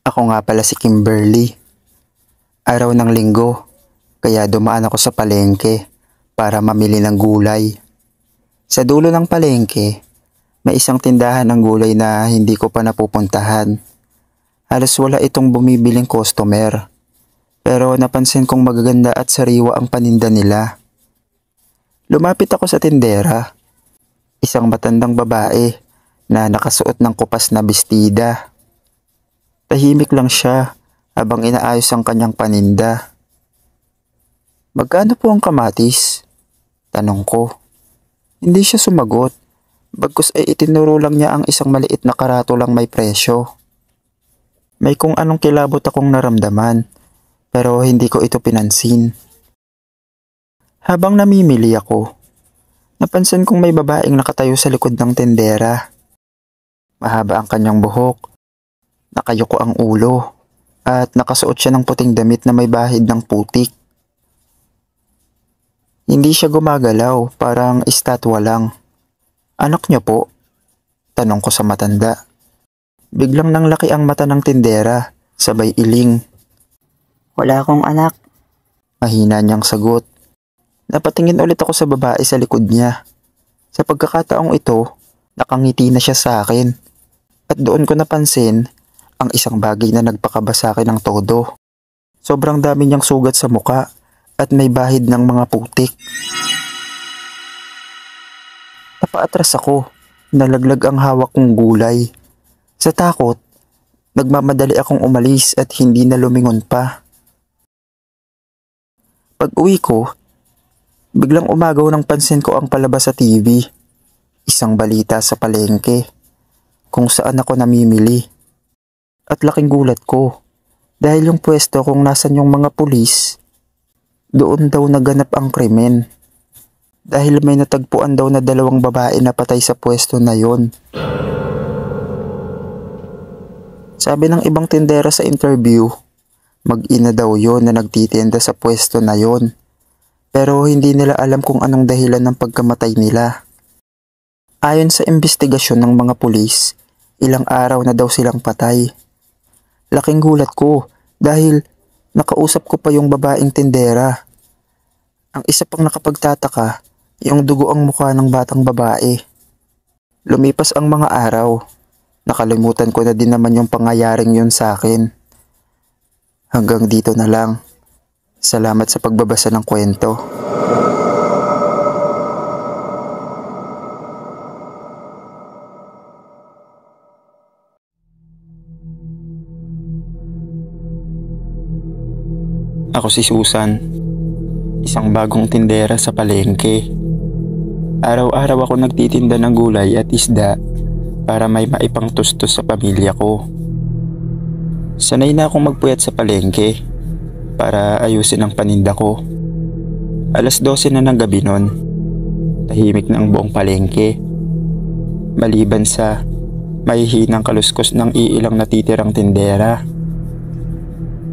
Ako nga pala si Kimberly. Araw ng linggo, kaya dumaan ako sa palengke para mamili ng gulay. Sa dulo ng palengke, may isang tindahan ng gulay na hindi ko pa napupuntahan. Halos wala itong bumibiling customer. Pero napansin kong magaganda at sariwa ang paninda nila. Lumapit ako sa tindera. Isang matandang babae na nakasuot ng kupas na bestida. Tahimik lang siya habang inaayos ang kanyang paninda. "Magkano po ang kamatis?" tanong ko. Hindi siya sumagot. Bagkus ay itinuro lang niya ang isang maliit na karatolang may presyo. May kung anong kilabot akong naramdaman, pero hindi ko ito pinansin. Habang namimili ako, napansin kong may babaeng nakatayo sa likod ng tendera. Mahaba ang kanyang buhok, nakayuko ang ulo, at nakasuot siya ng puting damit na may bahid ng putik. Hindi siya gumagalaw, parang estatwa lang. "Anak niyo po?" tanong ko sa matanda. Biglang nanglaki ang mata ng tindera, sabay iling. "Wala akong anak." Mahina niyang sagot. Napatingin ulit ako sa babae sa likod niya. Sa pagkakataong ito, nakangiti na siya sa akin. At doon ko napansin ang isang bagay na nagpakaba sa akin ng todo. Sobrang dami niyang sugat sa muka at may bahid ng mga putik. Napaatras ako, nalaglag ang hawak kong gulay. Sa takot, nagmamadali akong umalis at hindi na lumingon pa. Pag-uwi ko, biglang umagaw ng pansin ko ang palabas sa TV. Isang balita sa palengke, kung saan ako namimili. At laking gulat ko, dahil yung pwesto kung nasan yung mga pulis, doon daw naganap ang krimen. Dahil may natagpuan daw na 2 babae na patay sa pwesto na yon. Sabi ng ibang tindera sa interview, mag-ina daw yon na nagtitinda sa pwesto na yon. Pero hindi nila alam kung anong dahilan ng pagkamatay nila. Ayon sa investigasyon ng mga pulis, ilang araw na daw silang patay. Laking gulat ko dahil nakausap ko pa yung babaeng tindera. Ang isa pang nakapagtataka, yung dugo ang mukha ng batang babae. Lumipas ang mga araw. Nakalimutan ko na din naman yung pangyayaring yun sa akin. Hanggang dito na lang. Salamat sa pagbabasa ng kwento. Ako si Susan, isang bagong tindera sa palengke. Araw-araw ako nagtitinda ng gulay at isda para may maipangtustos sa pamilya ko. Sanay na akong magpuyat sa palengke para ayusin ang paninda ko. 12:00 na ng gabi nun. Tahimik na ang buong palengke. Maliban sa mahihinang kaluskos ng iilang natitirang tindera.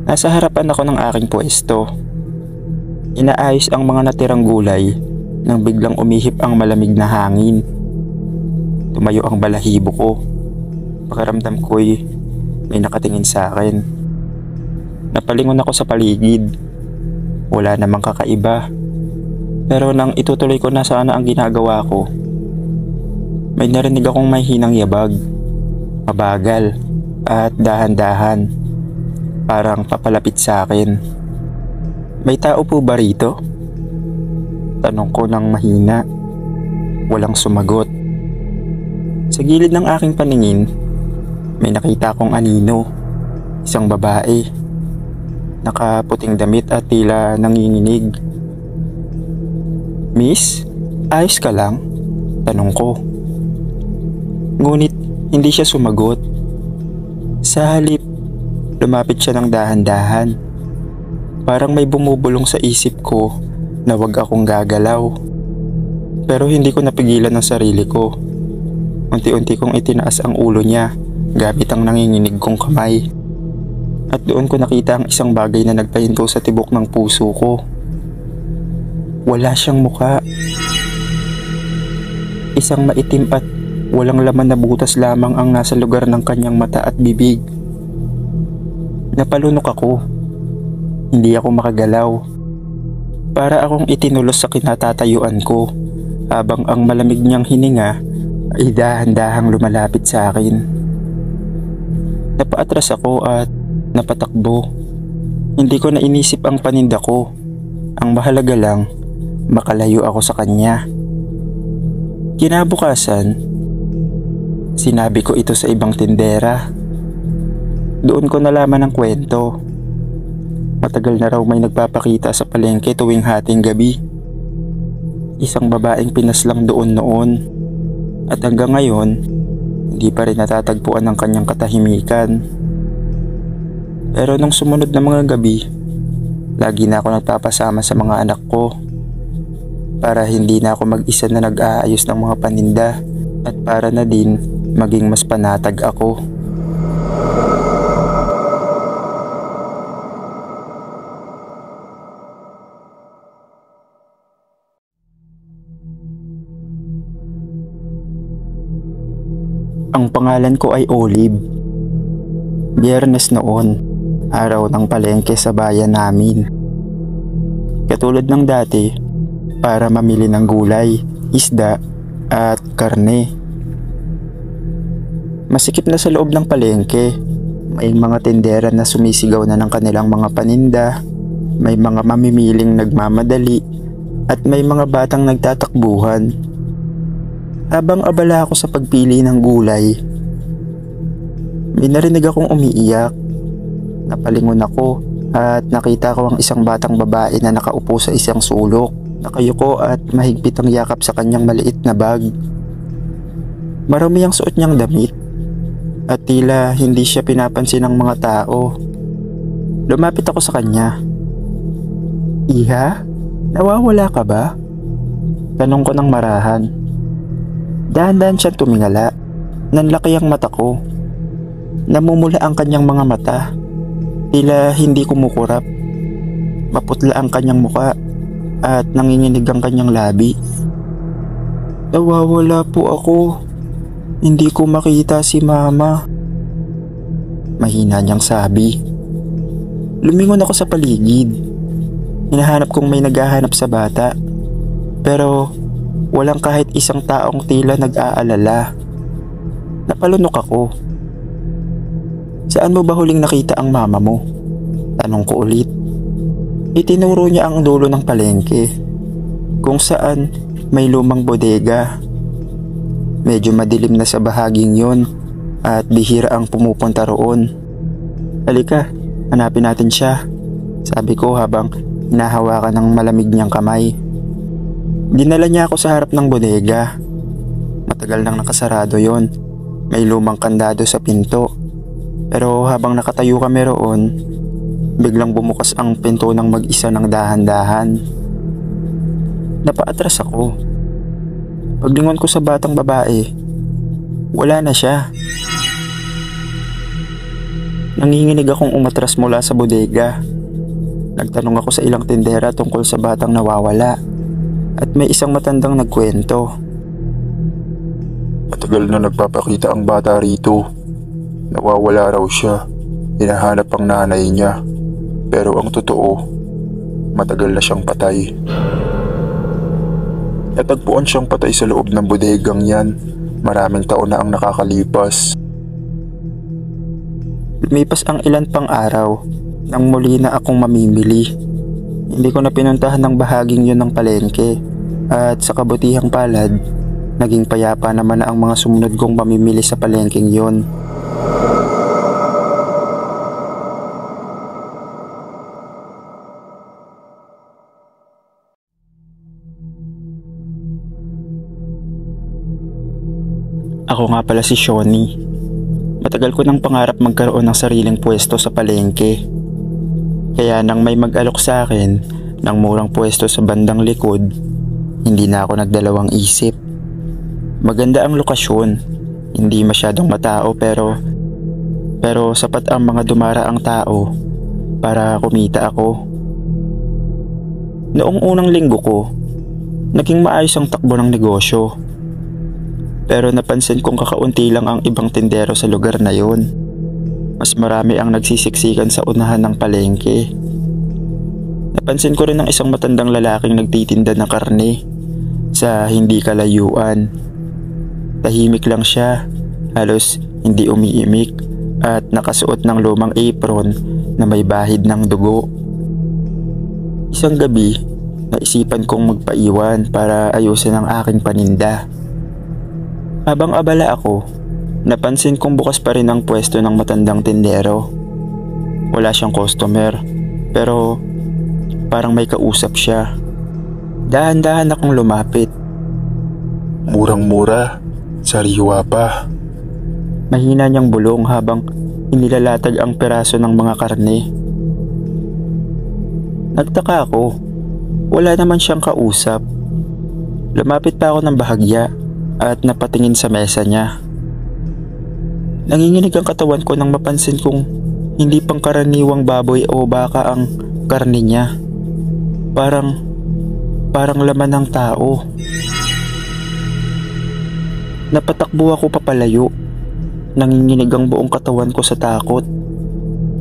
Nasa harapan ako ng aking pwesto. Inaayos ang mga natirang gulay nang biglang umihip ang malamig na hangin. Tumayo ang balahibo ko. Pakiramdam ko'y may nakatingin sa akin. Napalingon ako sa paligid. Wala namang kakaiba. Pero nang itutuloy ko na sana ang ginagawa ko, may narinig akong may hinang yabag. Mabagal at dahan-dahan. Parang papalapit sa akin. "May tao po ba rito?" tanong ko ng mahina. Walang sumagot. Sa gilid ng aking paningin, may nakita akong anino. Isang babae. Nakaputing damit at tila nanginginig. "Miss, ayos ka lang?" tanong ko. Ngunit hindi siya sumagot. Sa halip, lumapit siya ng dahan-dahan. Parang may bumubulong sa isip ko na wag akong gagalaw. Pero hindi ko napigilan ang sarili ko. Unti-unti kong itinaas ang ulo niya gamit ang nanginginig kong kamay. At doon ko nakita ang isang bagay na nagpahinto sa tibok ng puso ko. Wala siyang mukha. Isang maitim at walang laman na butas lamang ang nasa lugar ng kanyang mata at bibig. Napalunok ako. Hindi ako makagalaw. Para akong itinulos sa kinatatayuan ko habang ang malamig niyang hininga ay dahan-dahang lumalapit sa akin. Napaatras ako at napatakbo. Hindi ko na inisip ang paninda ko. Ang mahalaga lang, makalayo ako sa kanya. Kinabukasan, sinabi ko ito sa ibang tindera. Doon ko nalaman ang kwento. Matagal na raw may nagpapakita sa palengke tuwing hating gabi. Isang babaeng pinaslang doon noon. At hanggang ngayon, hindi pa rin natatagpuan ang kanyang katahimikan. Pero nung sumunod na mga gabi, lagi na ako nagpapasama sa mga anak ko para hindi na ako mag-isa na nag-aayos ng mga paninda at para na din maging mas panatag ako. Ang pangalan ko ay Olive. Biyernes noon, araw ng palengke sa bayan namin. Katulad ng dati, para mamili ng gulay, isda at karne. Masikip na sa loob ng palengke. May mga tindera na sumisigaw na ng kanilang mga paninda, may mga mamimiling nagmamadali, at may mga batang nagtatakbuhan. Habang abala ako sa pagpili ng gulay, may narinig akong umiiyak. Napalingon ako at nakita ko ang isang batang babae na nakaupo sa isang sulok. Nakayuko at mahigpit ang yakap sa kanyang maliit na bag. Marami ang suot niyang damit at tila hindi siya pinapansin ng mga tao. Lumapit ako sa kanya. "Iha, nawawala ka ba?" Tanong ko ng marahan. Dahan-dahan siyang tumingala. Nanlaki ang mata ko. Namumula ang kanyang mga mata. Tila hindi kumukurap. Maputla ang kanyang muka at nanginginig ang kanyang labi. "Nawawala po ako. Hindi ko makita si Mama." Mahina niyang sabi. Lumingon ako sa paligid. Hinahanap kong may naghahanap sa bata. Pero walang kahit isang taong tila nag-aalala. Napalunok ako. "Saan mo ba huling nakita ang mama mo?" Tanong ko ulit. Itinuro niya ang dulo ng palengke, kung saan may lumang bodega. Medyo madilim na sa bahaging yon at bihira ang pumupunta roon. "Halika, hanapin natin siya," sabi ko habang hinahawakan ng malamig niyang kamay. Dinala niya ako sa harap ng bodega. Matagal nang nakasarado yon. May lumang kandado sa pinto. Pero habang nakatayo kami roon, biglang bumukas ang pinto ng mag-isa ng dahan-dahan. Napaatras ako. Paglingon ko sa batang babae, wala na siya. Nanginginig akong umatras mula sa bodega. Nagtanong ako sa ilang tindera tungkol sa batang nawawala. At may isang matandang nagkwento. "Matagal na nagpapakita ang bata rito. Nawawala raw siya. Hinahanap ang nanay niya. Pero ang totoo, matagal na siyang patay. Natagpuan siyang patay sa loob ng bodegang yan. Maraming taon na ang nakakalipas." Lumipas ang ilan pang araw nang muli na akong mamimili. Hindi ko na pinuntahan ng bahaging yun ng palengke at sa kabutihang palad, naging payapa naman na ang mga sumunod kong mamimili sa palengkeng yun. Ako nga pala si Shoni. Matagal ko nang pangarap magkaroon ng sariling pwesto sa palengke. Kaya nang may mag-alok sa akin ng murang pwesto sa bandang likod, hindi na ako nagdalawang isip. Maganda ang lokasyon, hindi masyadong matao pero sapat ang mga dumaraang tao para kumita ako. Noong unang linggo ko, naging maayos ang takbo ng negosyo. Pero napansin kong kakaunti lang ang ibang tindero sa lugar na yon. mas marami ang nagsisiksikan sa unahan ng palengke. Napansin ko rin ang isang matandang lalaking nagtitinda ng karne sa hindi kalayuan. Tahimik lang siya, halos hindi umiimik at nakasuot ng lumang apron na may bahid ng dugo. Isang gabi, naisipan kong magpaiwan para ayusin ang aking paninda. Habang abala ako, napansin kong bukas pa rin ang pwesto ng matandang tindero. Wala siyang customer, pero parang may kausap siya. Dahan-dahan akong lumapit. Murang-mura, sariwa pa. Mahina niyang bulong habang inilalatag ang peraso ng mga karne. Nagtaka ako, wala naman siyang kausap. Lumapit pa ako ng bahagya at napatingin sa mesa niya. Nanginginig ang katawan ko nang mapansin kong hindi pangkaraniwang baboy o baka ang karne niya. Parang laman ng tao. Napatakbo ako papalayo. Nanginginig ang buong katawan ko sa takot.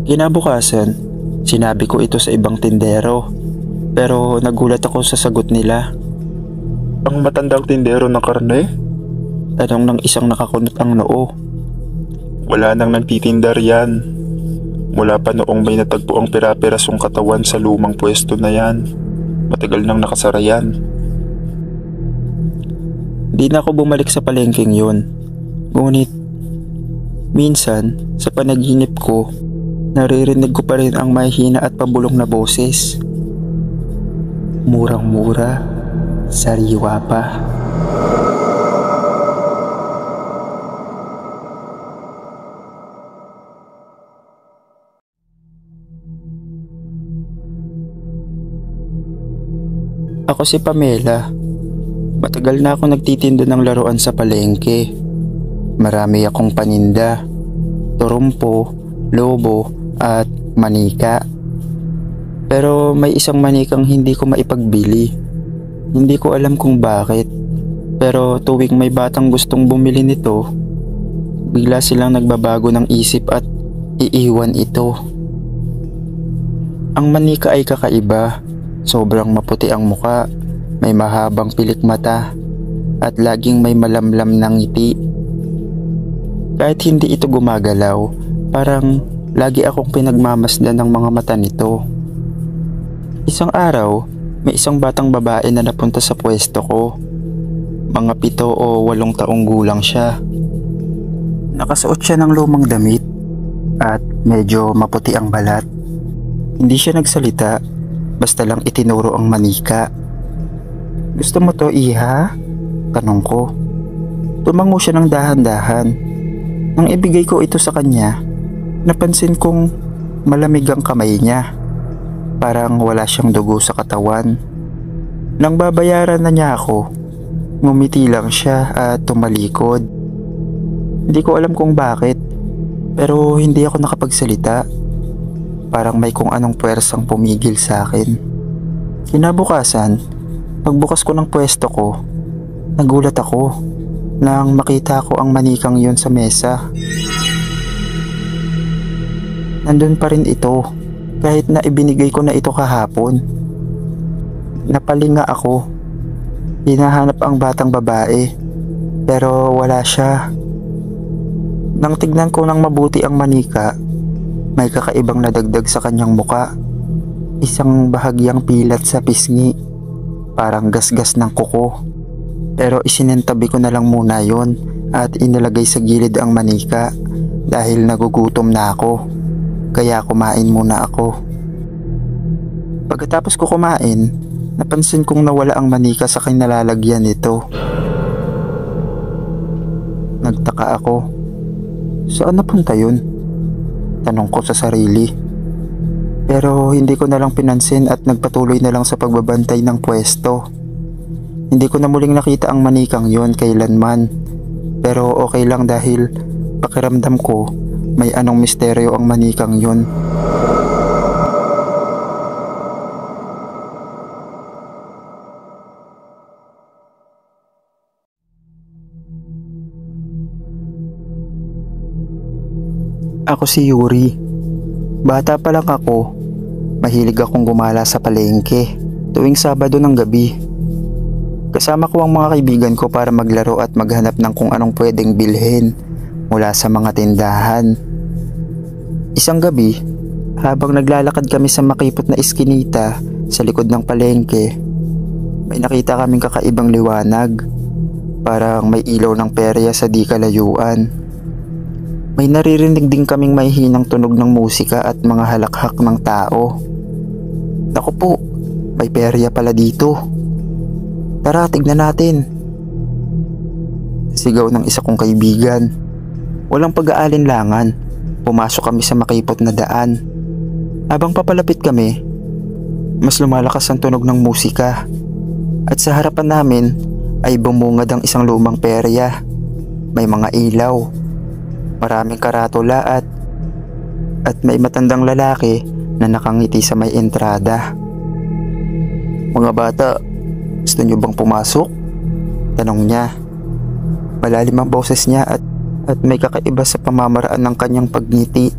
Kinabukasan, sinabi ko ito sa ibang tindero, pero nagulat ako sa sagot nila. Ang matandang tindero ng karne? Tanong ng isang nakakunot ang noo. Wala nang nagtitinda riyan. Mula pa noong may natagpo ang pira-pirasong katawan sa lumang pwesto na yan. Matagal nang nakasara yan. Di na ako bumalik sa palengkeng yun. Ngunit, minsan, sa panaginip ko, naririnig ko pa rin ang mahina at pabulong na boses. Murang-mura, sariwa pa. Ako si Pamela. Matagal na ako nagtitinda ng laruan sa palengke. Marami akong paninda, turumpo, lobo at manika. Pero may isang manikang hindi ko maipagbili. Hindi ko alam kung bakit. Pero tuwing may batang gustong bumili nito, bigla silang nagbabago ng isip at iiwan ito. Ang manika ay kakaiba. Sobrang maputi ang muka, may mahabang pilik mata, at laging may malamlam na ngiti. Kahit hindi ito gumagalaw, parang lagi akong pinagmamasdan ng mga mata nito. Isang araw, may isang batang babae na napunta sa pwesto ko. Mga 7 o 8 taong gulang siya. Nakasuot siya ng lumang damit at medyo maputi ang balat. Hindi siya nagsalita, basta lang itinuro ang manika. Gusto mo to, iha? Tanong ko. Tumango siya ng dahan-dahan. Nang ibigay ko ito sa kanya, napansin kong malamig ang kamay niya. Parang wala siyang dugo sa katawan. Nang babayaran na niya ako, ngumiti lang siya at tumalikod. Hindi ko alam kung bakit, pero hindi ako nakapagsalita. Parang may kung anong puwersang pumigil sa akin. Kinabukasan, pagbukas ko ng pwesto ko, nagulat ako nang makita ko ang manikang yun sa mesa. Nandun pa rin ito, kahit na ibinigay ko na ito kahapon. Napalinga ako. Hinahanap ang batang babae, pero wala siya. Nang tignan ko ng mabuti ang manika, may kakaibang nadagdag sa kanyang muka. Isang bahagyang pilat sa pisngi, parang gasgas ng kuko. Pero isinentabi ko na lang muna yon at inilagay sa gilid ang manika dahil nagugutom na ako. Kaya kumain muna ako. Pagkatapos ko kumain, napansin kong nawala ang manika sa kinalalagyan nito. Nagtaka ako. Saan napunta yun? Tanong ko sa sarili. Pero hindi ko na lang pinansin at nagpatuloy na lang sa pagbabantay ng pwesto. Hindi ko na muling nakita ang manikang yon kailanman. Pero okay lang dahil pakiramdam ko may anong misteryo ang manikang yon. Ako si Yuri. Bata pa lang ako, mahilig akong gumala sa palengke tuwing Sabado ng gabi. Kasama ko ang mga kaibigan ko para maglaro at maghanap ng kung anong pwedeng bilhin mula sa mga tindahan. Isang gabi, habang naglalakad kami sa makipot na iskinita sa likod ng palengke, may nakita kaming kakaibang liwanag. Parang may ilaw ng perya sa di kalayuan. May naririnig din kaming mahihinang tunog ng musika at mga halakhak ng tao. Naku po, may perya pala dito. Tara, tignan natin. Sigaw ng isa kong kaibigan. Walang pag-aalinlangan, pumasok kami sa makipot na daan. Habang papalapit kami, mas lumalakas ang tunog ng musika. At sa harapan namin ay bumungad ang isang lumang perya. May mga ilaw, maraming karatula at may matandang lalaki na nakangiti sa may entrada. Mga bata, gusto niyo bang pumasok? Tanong niya. Malalim ang boses niya at may kakaiba sa pamamaraan ng kanyang pagngiti.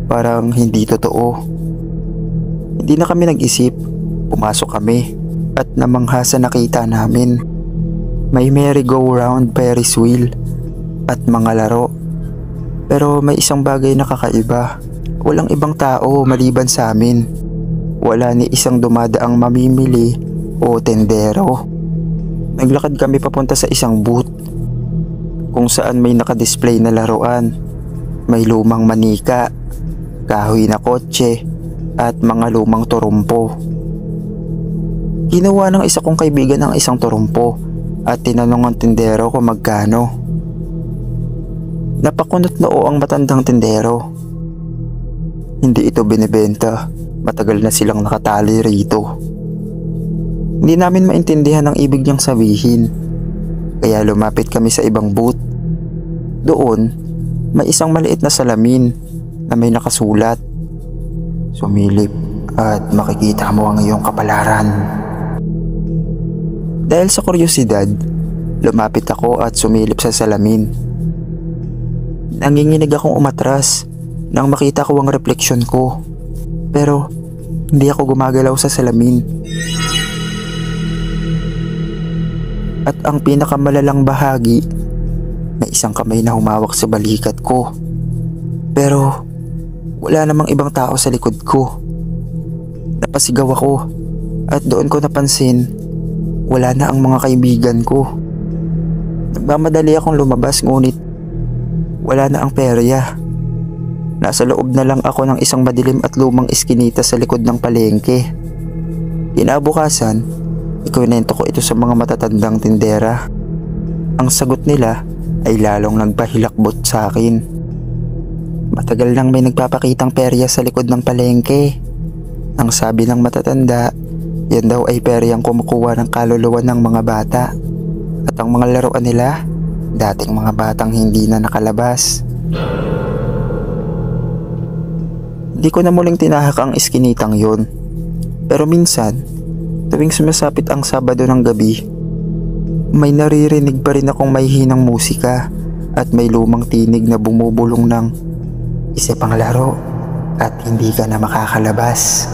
Parang hindi totoo. Hindi na kami nag-isip, pumasok kami at namangha sa nakita namin. May merry-go-round Ferris wheel at mga laro. Pero may isang bagay na kakaiba. Walang ibang tao maliban sa amin. Wala ni isang dumadaang mamimili o tendero. Naglakad kami papunta sa isang booth kung saan may nakadisplay na laruan. May lumang manika, kahoy na kotse at mga lumang turumpo. Ginawa ng isa kong kaibigan ang isang turumpo at tinanong ang tindero kung magkano. Napakunot noo ang matandang tindero. Hindi ito binibenta, matagal na silang nakatali rito. Hindi namin maintindihan ang ibig niyang sabihin, kaya lumapit kami sa ibang booth. Doon, may isang maliit na salamin na may nakasulat, "Sumilip at makikita mo ang iyong kapalaran." Dahil sa kuryosidad, lumapit ako at sumilip sa salamin. Nanginginig akong umatras nang makita ko ang refleksyon ko. Pero hindi ako gumagalaw sa salamin. At ang pinakamalalang bahagi, may isang kamay na humawak sa balikat ko. Pero wala namang ibang tao sa likod ko. Napasigaw ako at doon ko napansin wala na ang mga kaibigan ko. Nagmamadali akong lumabas ngunit wala na ang perya. Nasa loob na lang ako ng isang madilim at lumang iskinita sa likod ng palengke. Kinabukasan, ikwento ko ito sa mga matatandang tindera. Ang sagot nila ay lalong nagpahilakbot sa akin. Matagal nang may nagpapakitang perya sa likod ng palengke. Ang sabi ng matatanda, yan daw ay peryang kumukuha ng kaluluwa ng mga bata. At ang mga laruan nila, dating mga batang hindi na nakalabas. Hindi ko na muling tinahak ang iskinitang yon. Pero minsan, tuwing sumasapit ang Sabado ng gabi, may naririnig pa rin akong may hinang musika at may lumang tinig na bumubulong ng, "Isa pang laro at hindi ka na makakalabas."